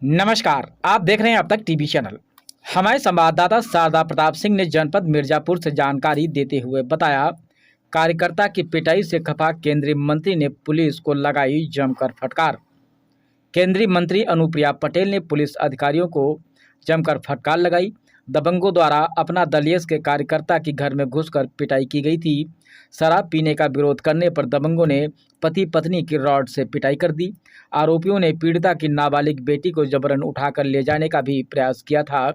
नमस्कार, आप देख रहे हैं अब तक टीवी चैनल। हमारे संवाददाता शारदा प्रताप सिंह ने जनपद मिर्जापुर से जानकारी देते हुए बताया, कार्यकर्ता की पिटाई से खफा केंद्रीय मंत्री ने पुलिस को लगाई जमकर फटकार। केंद्रीय मंत्री अनुप्रिया पटेल ने पुलिस अधिकारियों को जमकर फटकार लगाई। दबंगों द्वारा अपना दलियस के कार्यकर्ता के घर में घुसकर पिटाई की गई थी। शराब पीने का विरोध करने पर दबंगों ने पति पत्नी की रॉड से पिटाई कर दी। आरोपियों ने पीड़िता की नाबालिग बेटी को जबरन उठाकर ले जाने का भी प्रयास किया था।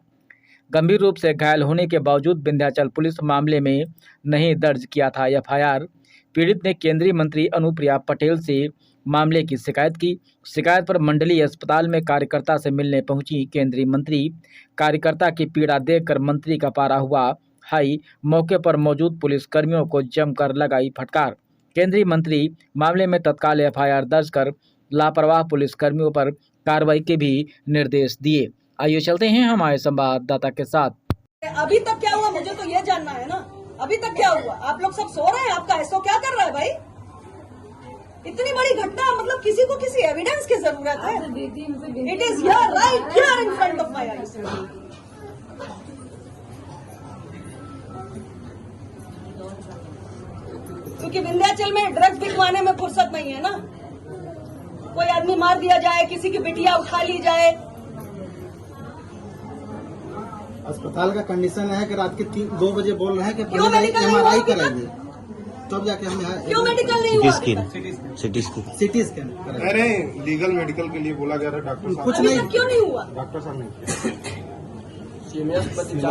गंभीर रूप से घायल होने के बावजूद विंध्याचल पुलिस मामले में नहीं दर्ज किया था एफआईआर। पीड़ित ने केंद्रीय मंत्री अनुप्रिया पटेल से मामले की शिकायत की। शिकायत पर मंडलीय अस्पताल में कार्यकर्ता से मिलने पहुंची केंद्रीय मंत्री। कार्यकर्ता की पीड़ा देखकर मंत्री का पारा हुआ हाई। मौके पर मौजूद पुलिस कर्मियों को जमकर लगाई फटकार। केंद्रीय मंत्री मामले में तत्काल एफआईआर दर्ज कर लापरवाह पुलिस कर्मियों पर कार्रवाई के भी निर्देश दिए। आइए चलते हैं हमारे संवाददाता के साथ। अभी तक क्या हुआ मुझे तो ये जानना है ना। अभी तक क्या हुआ? आप लोग सब सो रहे हैं? आपका एसओ क्या कर रहा है भाई? इतनी बड़ी घटना, मतलब किसी को किसी एविडेंस की जरूरत है। It is here, right here in front of my eyes. क्योंकि विंध्याचल में ड्रग्स बिकवाने में फुर्सत नहीं है ना। कोई आदमी मार दिया जाए, किसी की बिटिया उठा ली जाए। अस्पताल का कंडीशन है कि रात के 2 बजे बोल रहे हैं कि क्यों मेडिकल MRI कराएंगे, तब जाके हम यहाँ। क्यों मेडिकल नहीं हुआ? सिटी स्कैन अरे लीगल मेडिकल के लिए बोला गया था डॉक्टर साहब। कुछ अभी नहीं, तक क्यों नहीं हुआ? डॉक्टर साहब ने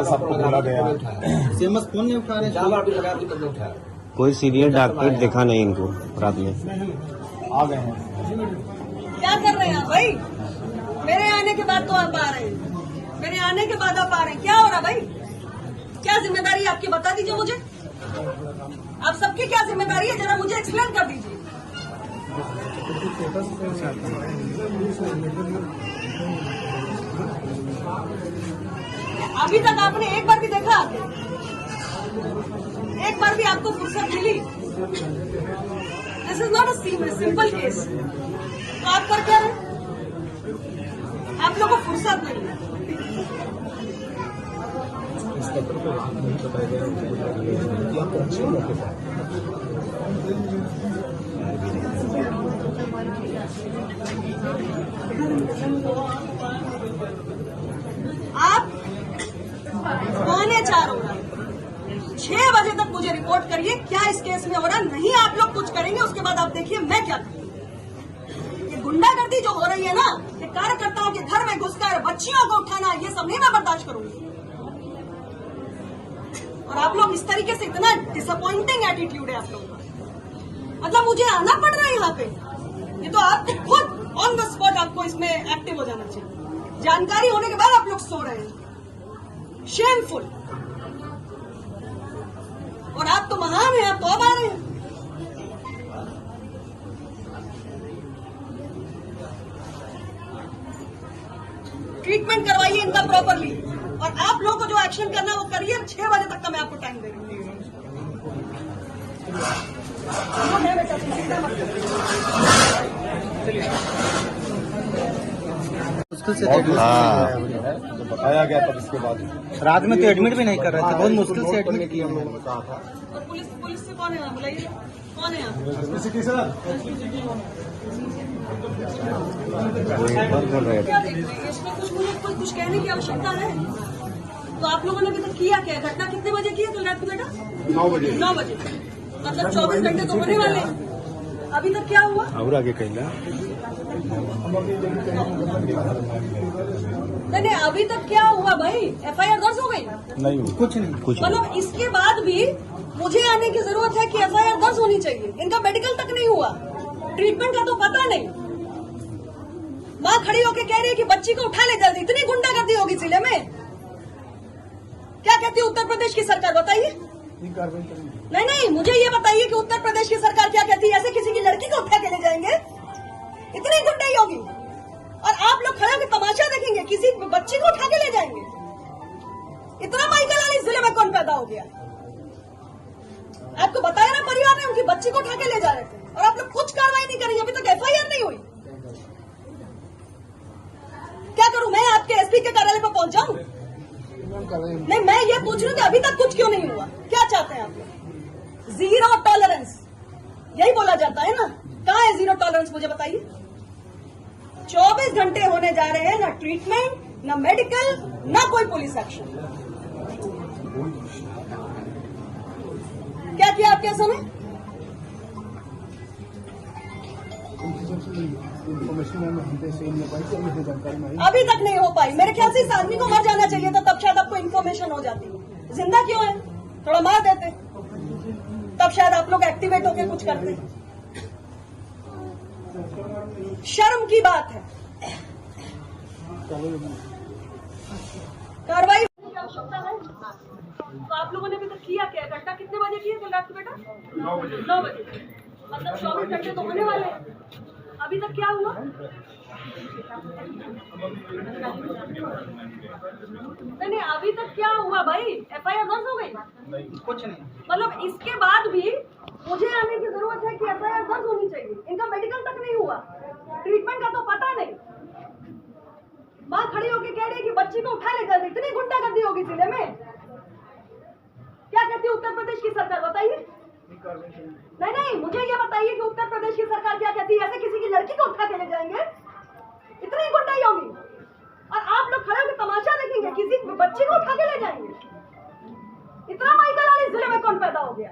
सबको बोला गया। सीएमएस फोन नहीं उठा रहे। कोई सीनियर डॉक्टर देखा नहीं इनको रात में। आ गए हैं। क्या कर रहे हैं आप भाई? मेरे आने के बाद तो आप आ रहे हैं। मेरे आने के बाद आप आ रहे हैं। क्या हो रहा भाई? क्या जिम्मेदारी है आपकी, बता दीजिए मुझे। आप सबकी क्या जिम्मेदारी है, जरा मुझे एक्सप्लेन कर दीजिए। अभी तक आपने एक बार भी देखा? एक बार भी आपको फुर्सत मिली? This is not a simple case. तो आप कर क्या रहे? आप लोगों को फुर्सत नहीं है। आप 4:45 हो रहा है। 6 बजे तक मुझे रिपोर्ट करिए क्या इस केस में हो रहा। नहीं आप लोग कुछ करेंगे, उसके बाद आप देखिए मैं क्या करूँ। ये गुंडागर्दी जो हो रही है ना, ये कार्यकर्ताओं के घर में घुसकर बच्चियों को उठाना, ये सब नहीं मैं बर्दाश्त करूंगी। और आप लोग इस तरीके से, इतना डिसअपॉइंटिंग एटीट्यूड है आप लोगों का। मतलब मुझे आना पड़ रहा है यहाँ पे। ये तो आपको खुद ऑन द स्पॉट आपको इसमें एक्टिव हो जाना चाहिए। जानकारी होने के बाद आप लोग सो रहे हैं। शेमफुल। और आप तो महान हैं, आप तो अब आ रहे हैं। ट्रीटमेंट करवाइए इनका प्रॉपरली। और आप लोगों को जो एक्शन करना है वो करिए। 6 बजे तक का मैं आपको टाइम दे रही हूँ। मुश्किल से बताया गया तब इसके बाद रात में तो एडमिट भी नहीं कर रहे थे, बहुत मुश्किल से एडमिट किया। कहा था और पुलिस से कौन है यहाँ? बुलाइए, कौन है यहाँ? क्या देख रहे हैं? इसमें कुछ मुझे कुछ कहने की आवश्यकता है? तो आप लोगों ने अभी तक किया क्या? घटना कितने बजे की है कल रात को बेटा? 9 बजे। 9 बजे। मतलब 24 घंटे तो होने वाले हैं। अभी तक क्या हुआ? और आगे कहीं नहीं, अभी तक क्या हुआ भाई? एफआईआर दर्ज हो गई? नहीं कुछ नहीं। मतलब इसके बाद भी मुझे आने की जरूरत है कि एफआईआर दर्ज होनी चाहिए। इनका मेडिकल तक नहीं हुआ, ट्रीटमेंट का तो पता नहीं। माँ खड़ी होकर कह रही है कि बच्ची को उठा ले जल्दी। इतनी गुंडागर्दी होगी जिले में? क्या कहती है उत्तर प्रदेश की सरकार, बताइए। नहीं, मुझे ये बताइए कि उत्तर प्रदेश की सरकार क्या कहती है? ऐसे किसी की लड़की को उठा के ले जाएंगे? इतनी गुंडाई होगी? और आप लोग खड़े होकर तमाशा देखेंगे, किसी बच्ची को उठा के ले जाएंगे? इतना माइकल इस जिले में कौन पैदा हो गया? आपको बताया ना परिवार ने उनकी बच्ची को उठा के ले जा रहे थे और आप लोग कुछ कार्रवाई नहीं करेंगे। अभी तक एफआईआर नहीं हुई। क्या करूं मैं आपके एसपी के कार्यालय पर पहुंच जाऊं? नहीं, मैं ये पूछ रही हूँ कि अभी तक कुछ क्यों नहीं हुआ? क्या चाहते हैं आप लोग? जीरो टॉलरेंस यही बोला जाता है ना? कहाँ है जीरो टॉलरेंस, मुझे बताइए। 24 घंटे होने जा रहे हैं, ना ट्रीटमेंट, ना मेडिकल, ना कोई पुलिस एक्शन। क्या किया आपके समय? अभी तक नहीं हो पाई। मेरे ख्याल से इस आदमी को मर जाना चाहिए था, तब शायद आपको इन्फॉर्मेशन हो जाती। जिंदा क्यों है? थोड़ा मार देते, तब शायद आप लोग एक्टिवेट होकर कुछ करते। शर्म की बात है। कार्रवाई की आवश्यकता है। तो आप लोगों ने अभी तक किया क्या? घंटा कितने बजे किया कल रात के बेटा? 9 बजे। मतलब 24 घंटे तो होने वाले हैं। अभी तक क्या हुआ? नहीं, अभी तक क्या हुआ भाई? एफआईआर दर्ज हो गई? कुछ नहीं। मतलब इसके बाद भी मुझे आने की जरूरत है कि एफआईआर दर्ज होनी चाहिए। इनका मेडिकल तक नहीं हुआ, ट्रीटमेंट का तो पता नहीं। माँ खड़ी होकर कह रही है कि बच्ची को उठा ले जल्दी। इतनी गुंडागर्दी होगी जिले में? क्या कहती है उत्तर प्रदेश की सरकार, बताइए। नहीं, मुझे ये बताइए कि उत्तर प्रदेश की सरकार क्या कहती है? ऐसे किसी की लड़की को उठा के ले जाएंगे? इतनी गुंडाई होगी और आप लोग खड़े होकर तमाशा देखेंगे, किसी बच्ची को उठा के ले जाएंगे? इतना माइकल इस जिले में कौन पैदा हो गया?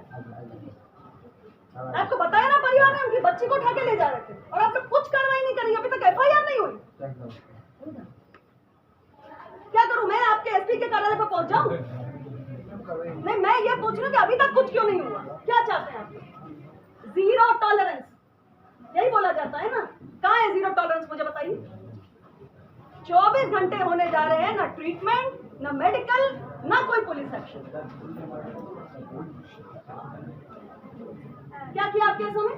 आपको बताया ना परिवार ने उनकी बच्ची को उठा के ले जा रहे थे और आप लोग कुछ कार्रवाई नहीं करेंगे। अभी तक एफआईआर नहीं हुई। क्या करूं मैं आपके एसपी के कार्यालय पर पहुंच जाऊं? नहीं, मैं ये पूछ रही हूँ कि अभी तक कुछ क्यों नहीं हुआ? क्या चाहते हैं आप लोग? जीरो टॉलरेंस यही बोला जाता है ना? कहाँ है जीरो टॉलरेंस, मुझे बताइए। 24 घंटे होने जा रहे हैं, ना ट्रीटमेंट, ना मेडिकल, ना कोई पुलिस एक्शन। क्या किया आप केसों में?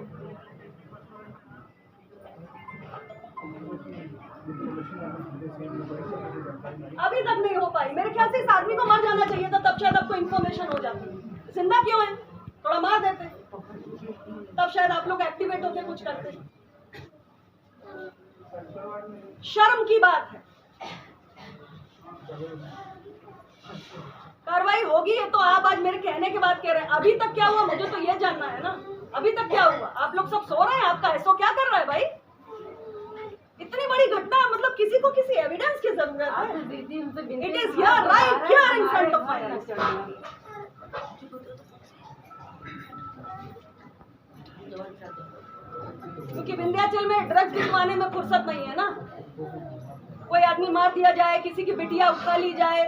अभी तक नहीं हो पाई। मेरे ख्याल से इस आदमी को मर जाना चाहिए था, तब शायद आपको इन्फॉर्मेशन हो जाती। जिंदा क्यों है? थोड़ा मार देते, तब शायद आप लोग एक्टिवेट होकर कुछ करते। शर्म की बात है। कार्रवाई होगी ये तो आप आज मेरे कहने के बाद कह रहे हैं। अभी तक क्या हुआ मुझे तो ये जानना है ना। अभी तक क्या हुआ? आप लोग सब सो रहे हैं, आपका एसओ क्या कर रहा है भाई? इतनी बड़ी घटना, मतलब किसी को किसी एविडेंस की जरूरत है। It is here right here in front of my eyes. क्योंकि विंध्याचल में ड्रग्स बिकवाने में फुर्सत नहीं है ना। कोई आदमी मार दिया जाए, किसी की बिटिया उठा ली जाए।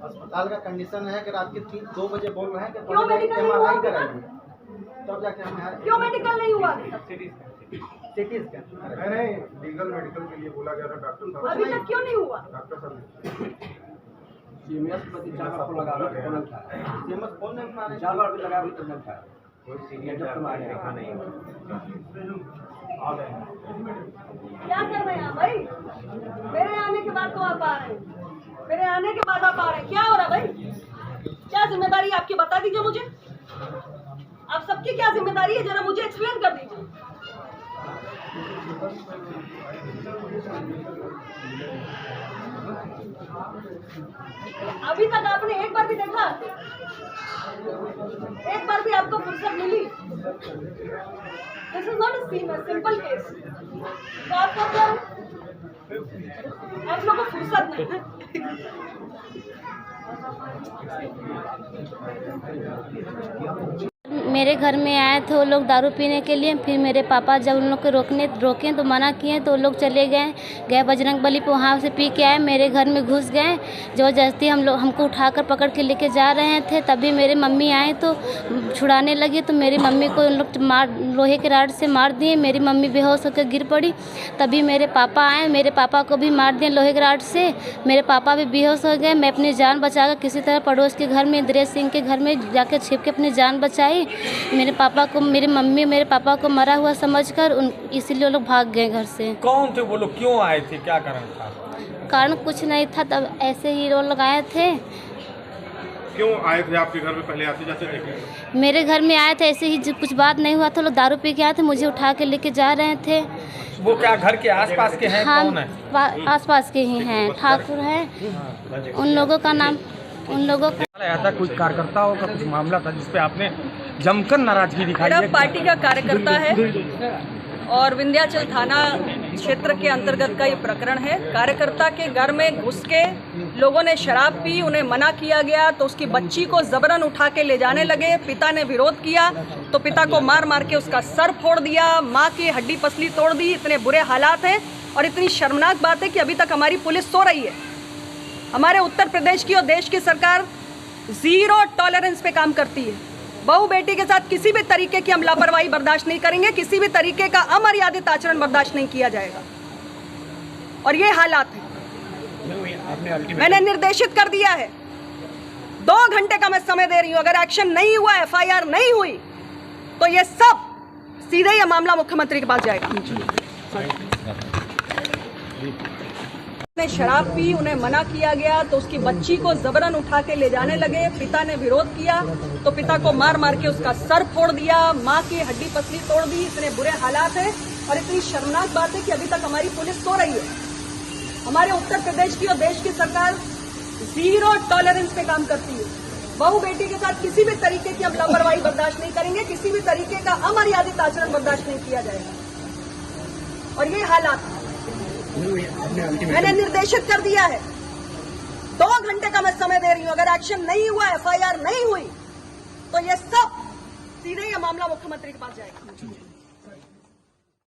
अस्पताल का कंडीशन है कि रात के 2 बजे बोल रहे हैं कि क्यों मेडिकल नहीं हुआ? तब जाके हम क्यों मेडिकल नहीं हुआ? सिटी स्कैन नहीं, लीगल मेडिकल के लिए बोला गया था डॉक्टर साहब। अभी तक क्यों नहीं हुआ? डॉक्टर साहब सीएमएस फोन नहीं उठा रहे। 4 बार भी लगा, अभी तक नहीं उठाया। कोई सीनियर डॉक्टर ने देखा नहीं आ गए। क्या कर रहे हैं भाई? मेरे आने के बाद तो आप आ रहे हैं। मेरे आने के बाद आप आ रहे हैं। क्या हो रहा भाई? क्या जिम्मेदारी आपकी बता दीजिए मुझे। आप सबकी क्या जिम्मेदारी है, जरा मुझे एक्सप्लेन कर दीजिए। अभी तक आपने एक बार भी देखा? एक बार भी आपको फुर्सत मिली? This is not a simple case. तो आपको क्या, आप लोगों को फुर्सत नहीं है। मेरे घर में आए थे वो लोग दारू पीने के लिए। फिर मेरे पापा जब उन लोग को रोके तो मना किए तो वो लोग चले गए बजरंगबली पे। वहाँ से पी के आए, मेरे घर में घुस गए। ज़बरदस्ती हमको उठाकर पकड़ के लेके जा रहे थे। तभी मेरे मम्मी आए तो छुड़ाने लगे तो मेरी मम्मी को उन लोग लोहे के राड से मार दिए। मेरी मम्मी बेहोश होकर गिर पड़ी। तभी मेरे पापा आए, मेरे पापा को भी मार दिए लोहे के राड से। मेरे पापा भी बेहोश हो गए। मैं अपनी जान बचाकर किसी तरह पड़ोस के घर में इंद्रेश सिंह के घर में जाकर छिप के अपनी जान बचाई। मेरे पापा को, मेरी मम्मी मेरे पापा को मरा हुआ समझकर इसीलिए लोग भाग गए घर से। कौन थे वो लोग, क्यों आए थे, क्या कारण था? कारण कुछ नहीं था, तब ऐसे ही वो लोग आए थे। क्यों आए थे आपके घर में? पहले आते जाते देखे? मेरे घर में आए थे ऐसे ही, कुछ बात नहीं हुआ था, लोग दारू पी के आए थे, मुझे उठा के लेके जा रहे थे। वो क्या घर के आसपास के हैं? हाँ, कौन है? आसपास के ही हैं, ठाकुर हैं, उन लोगों का नाम, उन लोगों का आया था कुछ कार्यकर्ताओं का कुछ मामला था जिसपे आपने जमकर नाराजगी दिखाई मेरा है। पार्टी का कार्यकर्ता है और विंध्याचल थाना क्षेत्र के अंतर्गत का ये प्रकरण है। कार्यकर्ता के घर में घुस के लोगों ने शराब पी, उन्हें मना किया गया तो उसकी बच्ची को जबरन उठा के ले जाने लगे। पिता ने विरोध किया तो पिता को मार मार के उसका सर फोड़ दिया, माँ की हड्डी पसली तोड़ दी। इतने बुरे हालात हैं और इतनी शर्मनाक बात है कि अभी तक हमारी पुलिस सो रही है। हमारे उत्तर प्रदेश की और देश की सरकार जीरो टॉलरेंस पे काम करती है। बहू बेटी के साथ किसी भी तरीके की हम लापरवाही बर्दाश्त नहीं करेंगे, किसी भी तरीके का अमर्यादित आचरण बर्दाश्त नहीं किया जाएगा। और ये हालात है, मैंने निर्देशित कर दिया है, 2 घंटे का मैं समय दे रही हूं। अगर एक्शन नहीं हुआ, FIR नहीं हुई तो ये सब सीधे ये मामला मुख्यमंत्री के पास जाएगा। ने शराब पी, उन्हें मना किया गया तो उसकी बच्ची को जबरन उठा के ले जाने लगे। पिता ने विरोध किया तो पिता को मार मार के उसका सर फोड़ दिया, माँ की हड्डी पसली तोड़ दी। इतने बुरे हालात हैं और इतनी शर्मनाक बात है कि अभी तक हमारी पुलिस सो रही है। हमारे उत्तर प्रदेश की और देश की सरकार जीरो टॉलरेंस पे काम करती है। बहू बेटी के साथ किसी भी तरीके की हम लापरवाही बर्दाश्त नहीं करेंगे, किसी भी तरीके का अमर्यादित आचरण बर्दाश्त नहीं किया जाएगा। और ये हालात मैंने निर्देशित कर दिया है, 2 घंटे का मैं समय दे रही हूं। अगर एक्शन नहीं हुआ, FIR नहीं हुई तो ये सब सीधे ये मामला मुख्यमंत्री के पास जाएगा।